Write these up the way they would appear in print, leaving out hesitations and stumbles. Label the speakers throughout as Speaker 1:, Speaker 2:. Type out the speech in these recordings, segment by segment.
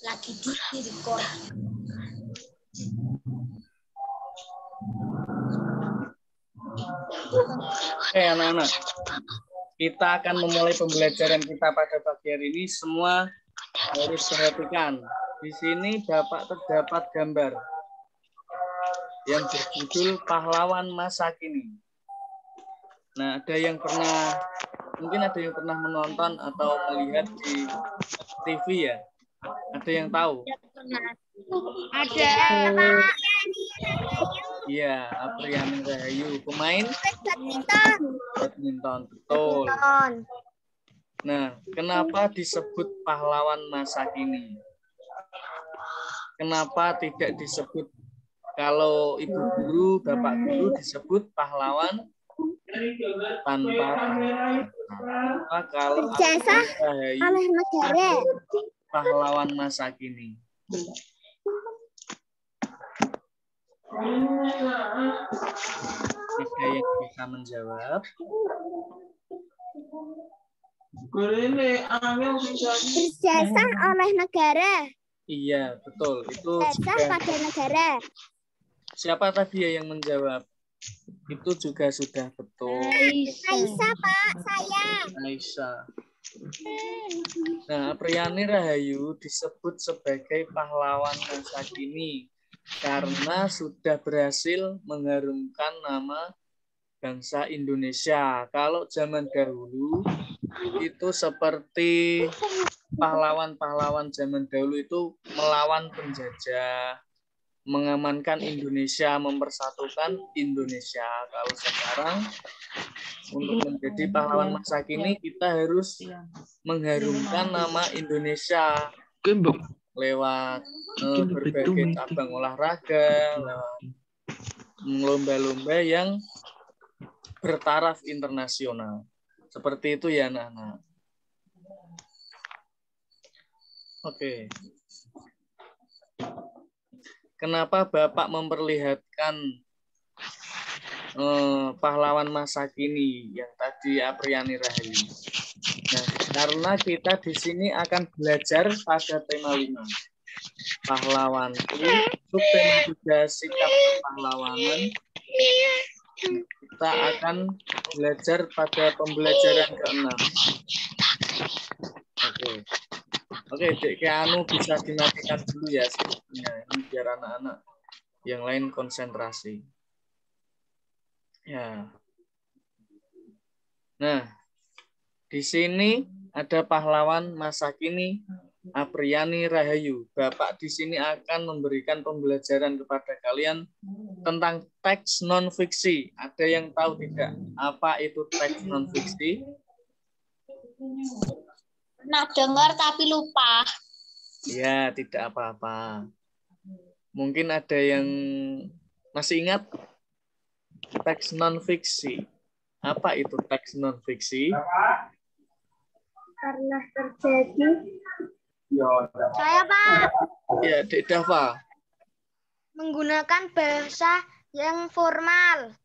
Speaker 1: Lagi di record.
Speaker 2: Oke, anak-anak. Kita akan memulai pembelajaran kita pada pagi hari ini. Semua harus perhatikan. Di sini Bapak terdapat gambar yang berjudul Pahlawan Masa Kini. Nah, mungkin ada yang pernah menonton atau melihat di TV ya? Ada yang tahu?
Speaker 1: Ada.
Speaker 2: Iya, Apriani Rahayu, pemain badminton, betul. Nah, kenapa disebut pahlawan masa kini? Kenapa tidak disebut, kalau ibu guru, bapak guru disebut pahlawan tanpa kalau Apriani Rahayu pahlawan masa kini? Ada yang bisa menjawab?
Speaker 3: Berjasa oleh negara.
Speaker 2: Iya, betul. Itu
Speaker 3: Jasa pada negara.
Speaker 2: siapa tadi ya yang menjawab? Itu juga sudah betul.
Speaker 3: Aisyah, Pak, saya.
Speaker 2: Aisyah. Nah, Apriani Rahayu disebut sebagai pahlawan masa kini karena sudah berhasil mengharumkan nama bangsa Indonesia. Kalau zaman dahulu itu seperti pahlawan-pahlawan zaman dahulu itu melawan penjajah, mengamankan Indonesia, mempersatukan Indonesia. Kalau sekarang untuk menjadi pahlawan masa kini kita harus mengharumkan nama Indonesia lewat berbagai cabang olahraga, lewat lomba-lomba yang bertaraf internasional. Seperti itu ya anak-anak. Oke. Kenapa Bapak memperlihatkan pahlawan masa kini yang tadi Apriani Rahayu? Nah, karena kita di sini akan belajar pada tema 5. Pahlawanku, subtema 3 sikap pahlawanan. Kita akan belajar pada pembelajaran ke-6. Oke, Dek Keanu bisa dimatikan dulu ya skripnya. Ini biar anak-anak yang lain konsentrasi. Ya. Nah, di sini ada pahlawan masa kini Apriani Rahayu. Bapak di sini akan memberikan pembelajaran kepada kalian tentang teks non-fiksi. Ada yang tahu tidak apa itu teks non-fiksi?
Speaker 1: Pernah dengar tapi lupa.
Speaker 2: Ya, tidak apa-apa. Mungkin ada yang masih ingat teks non-fiksi. Apa itu teks non-fiksi?
Speaker 3: Pernah terjadi. Saya, Pak.
Speaker 2: Ya, Dek Dava.
Speaker 3: Menggunakan bahasa yang formal.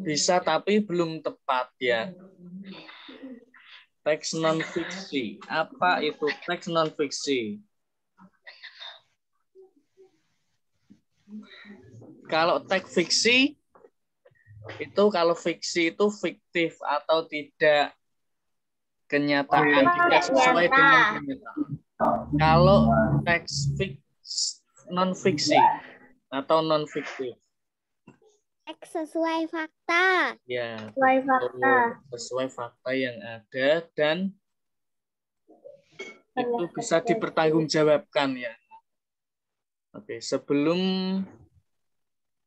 Speaker 2: Bisa tapi belum tepat ya. Teks non-fiksi. Apa itu teks non-fiksi? Kalau teks fiksi, itu kalau fiksi itu fiktif atau tidak kenyataan, tidak sesuai dengan kenyataan. Kalau teks non-fiksi atau non-fiktif.
Speaker 3: Teks sesuai fakta.
Speaker 2: Ya,
Speaker 3: Sesuai fakta.
Speaker 2: Sesuai fakta yang ada dan itu bisa dipertanggungjawabkan ya. Oke, sebelum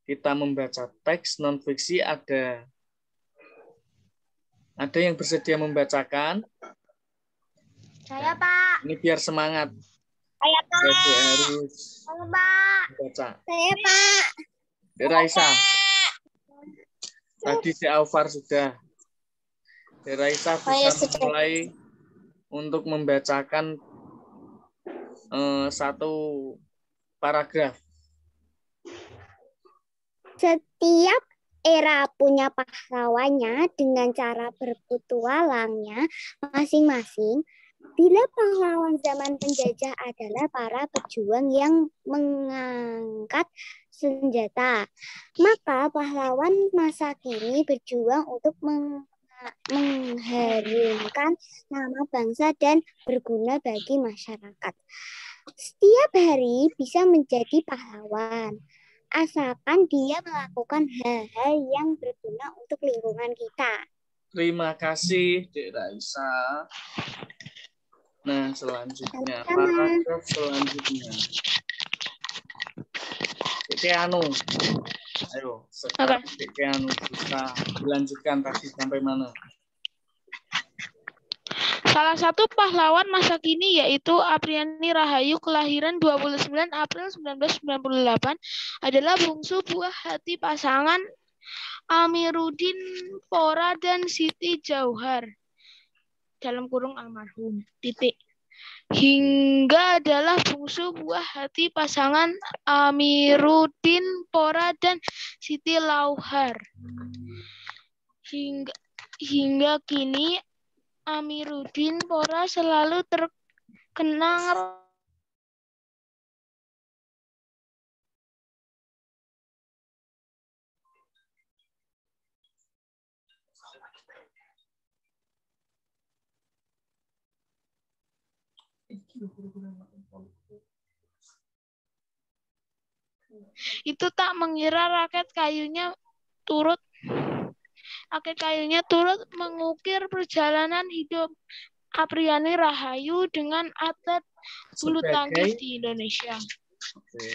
Speaker 2: kita membaca teks non-fiksi ada yang bersedia membacakan?
Speaker 3: Saya, Pak.
Speaker 2: Ini biar semangat.
Speaker 3: Saya, Pak.
Speaker 2: Jadi harus baca.
Speaker 3: Saya, Pak.
Speaker 2: Raisa. Tadi si Alvar sudah. Raisa bisa mulai untuk membacakan satu paragraf.
Speaker 3: Setiap era punya pahlawannya dengan cara berpetualangnya masing-masing. Bila pahlawan zaman penjajah adalah para pejuang yang mengangkat senjata, maka pahlawan masa kini berjuang untuk mengharumkan nama bangsa dan berguna bagi masyarakat. Setiap hari bisa menjadi pahlawan, asalkan dia melakukan hal-hal yang berguna untuk lingkungan kita.
Speaker 2: Terima kasih, Dek Raisa. Nah, selanjutnya, paragraf selanjutnya. Dek Keanu. Ayo, sekarang Dek Keanu bisa dilanjutkan tadi sampai mana?
Speaker 4: Salah satu pahlawan masa kini yaitu Apriani Rahayu kelahiran 29 April 1998 adalah bungsu buah hati pasangan Amiruddin Pora dan Siti Jauhar dalam kurung almarhum. Hingga adalah bungsu buah hati pasangan Amiruddin Pora dan Siti Lauhar. Hingga kini Amiruddin Pora selalu terkenang itu tak mengira rakyat kayunya turut mengukir perjalanan hidup Apriani Rahayu dengan atlet bulu tangkis di Indonesia.
Speaker 2: Oke.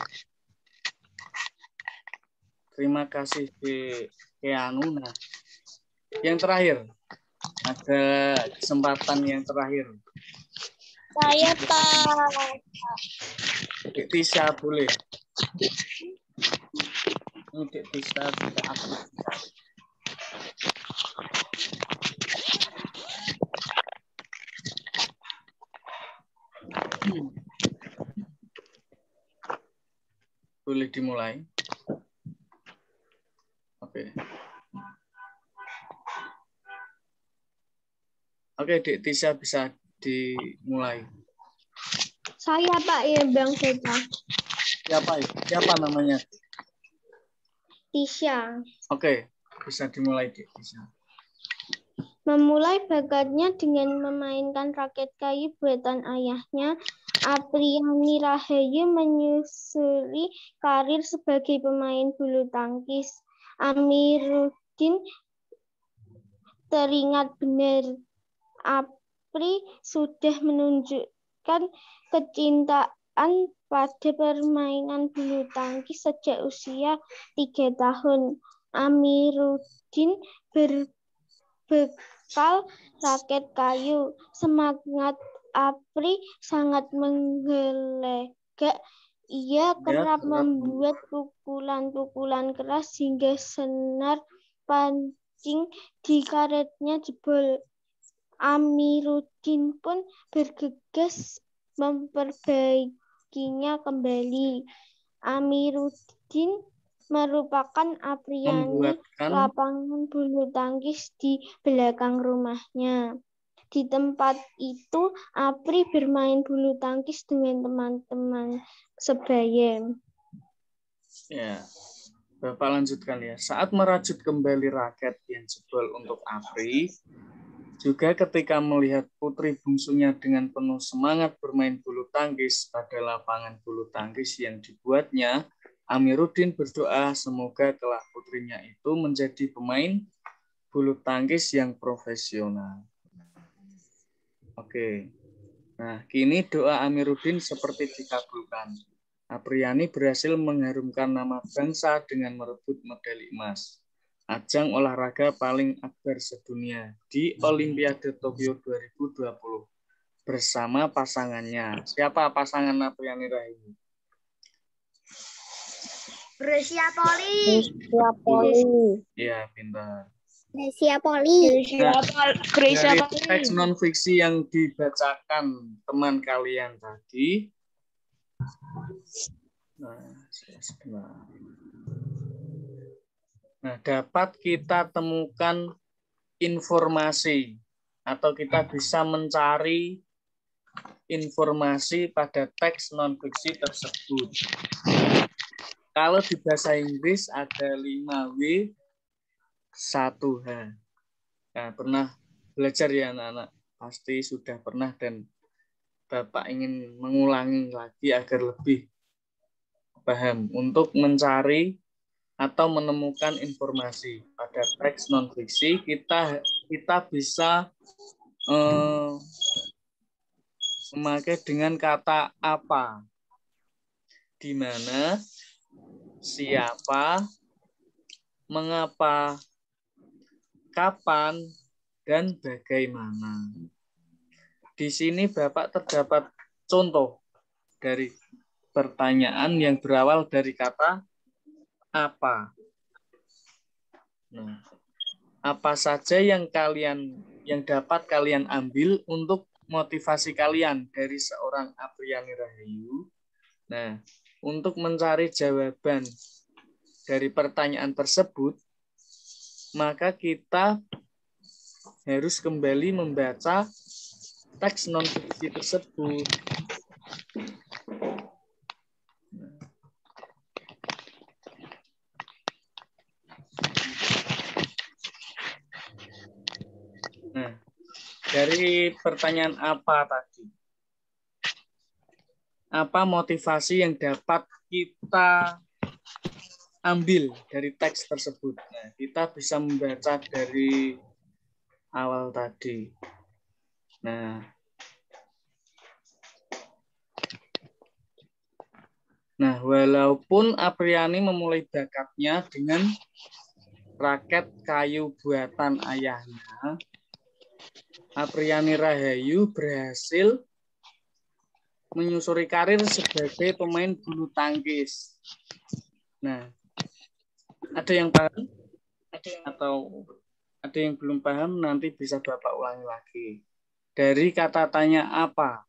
Speaker 2: Terima kasih Dek Keanu. Nah, yang terakhir, ada kesempatan yang terakhir.
Speaker 1: Saya Pak.
Speaker 2: Dek Tisha boleh. Ini Dek Tisha sudah aktif. Boleh dimulai. Oke. Oke, Dek Tisha bisa dimulai.
Speaker 3: Saya Pak ya Bang Seta.
Speaker 2: Siapa namanya?
Speaker 3: Tisha.
Speaker 2: Oke, bisa dimulai Dek Tisha.
Speaker 3: Memulai bakatnya dengan memainkan raket kayu buatan ayahnya, Apriani Rahayu menyusuri karir sebagai pemain bulu tangkis. Amiruddin teringat benar, Apri sudah menunjukkan kecintaan pada permainan bulu tangkis sejak usia 3 tahun. Amiruddin berbekal raket kayu. Semangat Apri sangat menggelegar. Ia kerap membuat pukulan-pukulan keras hingga senar pancing di karetnya jebol. Amiruddin pun bergegas memperbaikinya kembali. Amiruddin merupakan Apriani lapangan bulu tangkis di belakang rumahnya. Di tempat itu, Apri bermain bulu tangkis dengan teman-teman sebaya.
Speaker 2: Ya, Bapak lanjutkan ya. Saat merajut kembali raket yang jebol untuk Apri, juga ketika melihat putri bungsunya dengan penuh semangat bermain bulu tangkis pada lapangan bulu tangkis yang dibuatnya, Amiruddin berdoa semoga kelak putrinya itu menjadi pemain bulu tangkis yang profesional. Oke. Nah, kini doa Amiruddin seperti dikabulkan. Apriani berhasil mengharumkan nama bangsa dengan merebut medali emas. Ajang olahraga paling akbar sedunia di Olimpiade Tokyo 2020 bersama pasangannya. Siapa pasangan Apriani Rahayu?
Speaker 3: Grecia Poli.
Speaker 2: Iya, pintar.
Speaker 3: Grecia Poli.
Speaker 2: Dari teks non-fiksi yang dibacakan teman kalian tadi, dapat kita temukan informasi atau kita bisa mencari informasi pada teks non-fiksi tersebut. Kalau di bahasa Inggris ada 5W, 1H. Nah, pernah belajar ya anak-anak? Pasti sudah pernah dan Bapak ingin mengulangi lagi agar lebih paham. Untuk mencari atau menemukan informasi pada teks non-fiksi, kita bisa memakai dengan kata apa, di mana, siapa, mengapa, kapan, dan bagaimana. Di sini Bapak terdapat contoh dari pertanyaan yang berawal dari kata apa. Nah, apa saja yang dapat kalian ambil untuk motivasi kalian dari seorang Apriani Rahayu? Nah, untuk mencari jawaban dari pertanyaan tersebut, maka kita harus kembali membaca teks non-fiksi tersebut. Nah, dari pertanyaan apa tadi? Apa motivasi yang dapat kita ambil dari teks tersebut? Nah, kita bisa membaca dari awal tadi. Nah, walaupun Apriani memulai bakatnya dengan raket kayu buatan ayahnya, Apriani Rahayu berhasil menyusuri karir sebagai pemain bulu tangkis. Nah, ada yang paham? Atau ada yang belum paham, nanti bisa Bapak ulangi lagi. Dari kata tanya apa?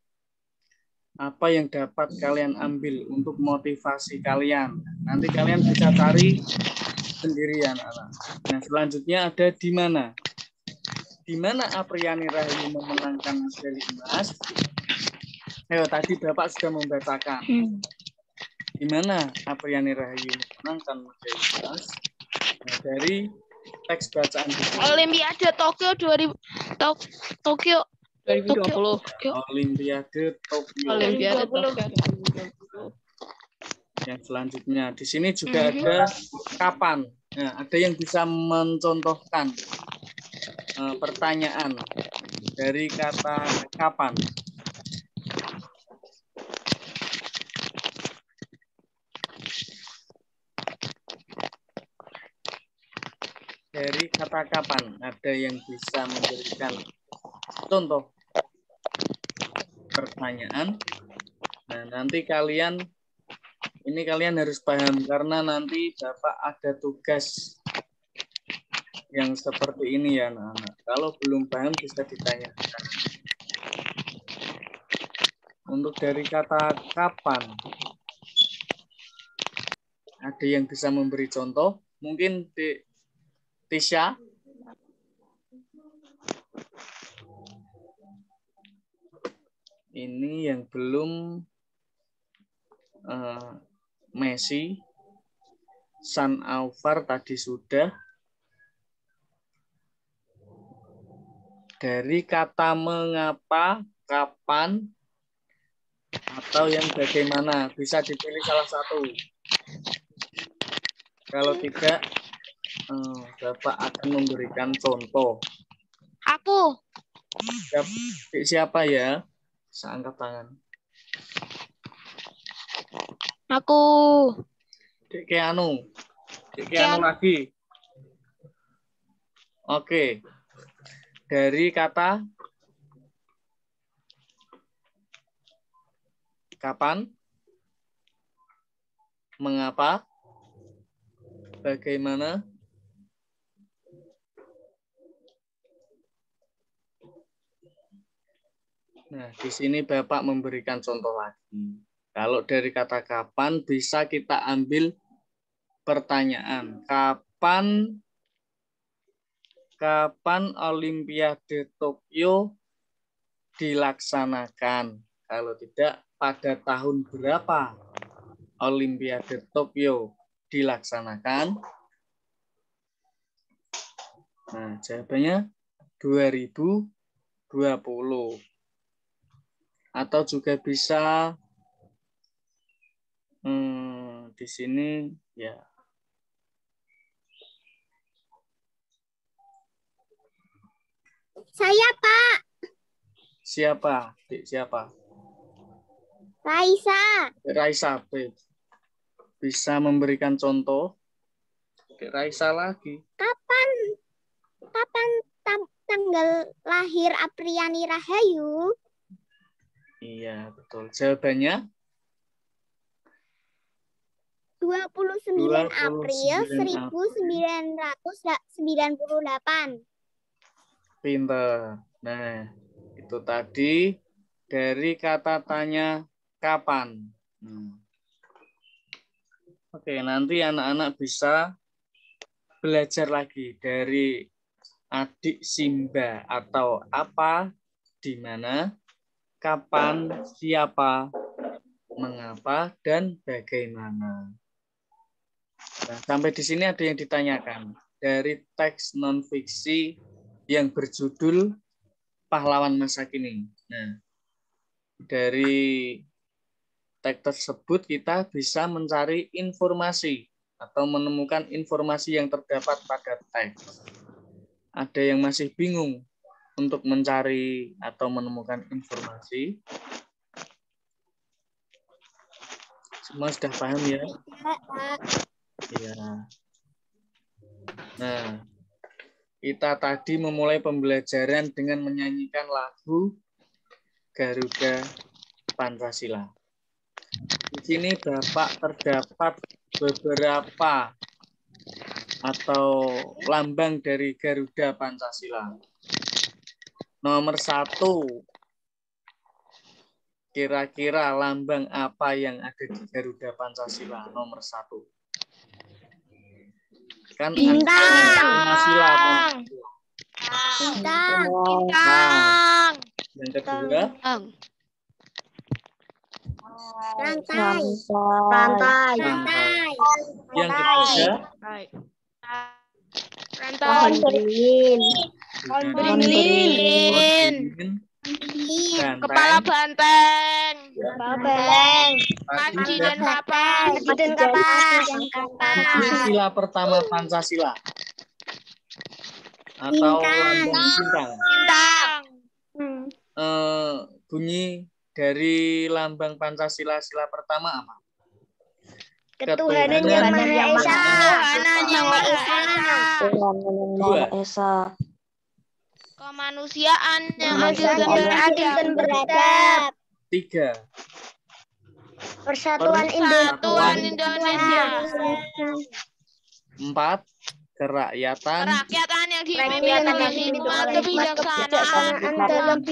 Speaker 2: Apa yang dapat kalian ambil untuk motivasi kalian? Nanti kalian bisa cari sendirian, anak. Nah, selanjutnya ada di mana? Di mana Apriani Rahayu memenangkan medali emas? Tadi Bapak sudah membacakan. Di mana Apriani Rahayu memenangkan medali emas? Nah, dari teks bacaan
Speaker 4: Olimpiade Tokyo 2020.
Speaker 2: Olimpiade Tokyo. Yang selanjutnya di sini juga ada kapan. Nah, ada yang bisa mencontohkan pertanyaan dari kata kapan. Dari kata kapan, ada yang bisa memberikan contoh pertanyaan. Nah, nanti kalian harus paham karena nanti Bapak ada tugas yang seperti ini ya anak-anak. Kalau belum paham bisa ditanyakan. Untuk dari kata kapan, ada yang bisa memberi contoh? Mungkin Tisha. Ini yang belum Messi, San Alvar tadi sudah. Dari kata mengapa, kapan, atau yang bagaimana, bisa dipilih salah satu. Kalau tidak, Bapak akan memberikan contoh.
Speaker 4: Aku.
Speaker 2: Siapa ya? Bisa angkat tangan.
Speaker 4: Aku.
Speaker 2: Dek Keanu lagi. Oke. Dari kata kapan, mengapa, bagaimana, nah, di sini Bapak memberikan contoh lagi. Kalau dari kata kapan bisa kita ambil pertanyaan. Kapan Olimpiade Tokyo dilaksanakan? Kalau tidak, pada tahun berapa Olimpiade Tokyo dilaksanakan? Nah, jawabannya 2020. Atau juga bisa di sini ya.
Speaker 3: Saya, Pak.
Speaker 2: Siapa? Dik, siapa?
Speaker 3: Raisa.
Speaker 2: Raisa. Bisa memberikan contoh? Dik Raisa lagi.
Speaker 3: Kapan tanggal lahir Apriani Rahayu?
Speaker 2: Iya, betul. Jawabannya
Speaker 3: 29 April 1998.
Speaker 2: Pinter. Nah, itu tadi dari kata tanya kapan. Oke, nanti anak-anak bisa belajar lagi dari adik Simba atau apa, di mana, kapan, siapa, mengapa, dan bagaimana. Nah, sampai di sini ada yang ditanyakan dari teks non-fiksi yang berjudul Pahlawan Masa Kini. Nah, dari teks tersebut kita bisa mencari informasi atau menemukan informasi yang terdapat pada teks. Ada yang masih bingung untuk mencari atau menemukan informasi? Semua sudah paham ya? Iya. Nah, kita tadi memulai pembelajaran dengan menyanyikan lagu Garuda Pancasila. Di sini Bapak terdapat beberapa atau lambang dari Garuda Pancasila. Nomor 1, kira-kira lambang apa yang ada di Garuda Pancasila? Nomor 1. Kan Pancasila.
Speaker 3: Bintang.
Speaker 2: Yang kedua,
Speaker 3: Rantai.
Speaker 2: yang ketiga,
Speaker 4: Rantai.
Speaker 2: beringin,
Speaker 4: Kepala banteng.
Speaker 2: Pagi
Speaker 4: Dan kapan?
Speaker 2: sila pertama Pancasila atau lambang bintang. Bunyi dari lambang Pancasila sila pertama apa?
Speaker 3: Ketuhanan yang Maha Esa.
Speaker 2: 2.
Speaker 4: Kemanusiaan yang adil dan
Speaker 3: beradab.
Speaker 2: 3.
Speaker 3: Persatuan
Speaker 4: Indonesia.
Speaker 2: 4. Kerakyatan
Speaker 4: Kerakyatan yang dipimpin oleh hikmat kebijaksanaan dalam